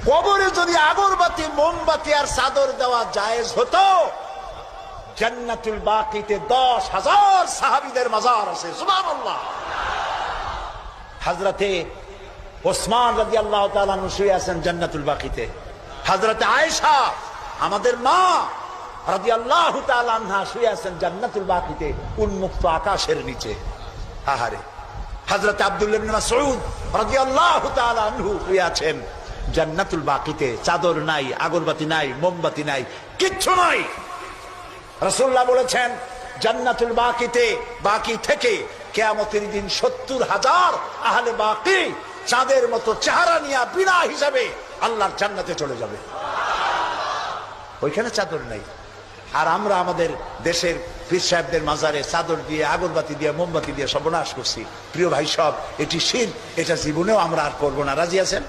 কবরে যদি আগরবাতি, মোমবাতি আর চাদর দেওয়া জায়েজ হতো, জান্নাতুল বাকিতে 10,000 সাহাবীদের মাজার আছে। সুবহানাল্লাহ। হযরতে ওসমান রাদিয়াল্লাহু তাআলা আনহু শুয়ে আছেন জান্নাতুল বাকিতে। হযরতে আয়েশা আমাদের মা রাদিয়াল্লাহু তাআলা আনহা শুয়ে আছেন জান্নাতুল বাকিতে, উন্মুক্ত আকাশের নিচে। আহারে। হযরতে আব্দুল্লাহ ইবনে মাসউদ রাদিয়াল্লাহু তাআলা আনহু শুয়ে আছেন জান্নাতুল বাকিতে। চাদর নাই, আগরবাতি নাই, মোমবাতি নাই, কিচ্ছু নাই। রাসূলুল্লাহ বলেছেন জান্নাতুল বাকিতে, বাকি থেকে কিয়ামতের দিন 70,000 আহলে বাকি চাঁদের মতো চেহারা নিয়ে বিনা হিসাবে আল্লাহর জান্নাতে চলে যাবে। ওইখানে চাদর নাই। আর আমরা আমাদের দেশের পীর সাহেবদের মাজারে চাদর দিয়ে, আগরবাতি দিয়ে, মোমবাতি দিয়ে সর্বনাশ করছি। প্রিয় ভাই সব, এটি শিরক, এটা জীবনেও আমরা আর করবো না। রাজি আছেন?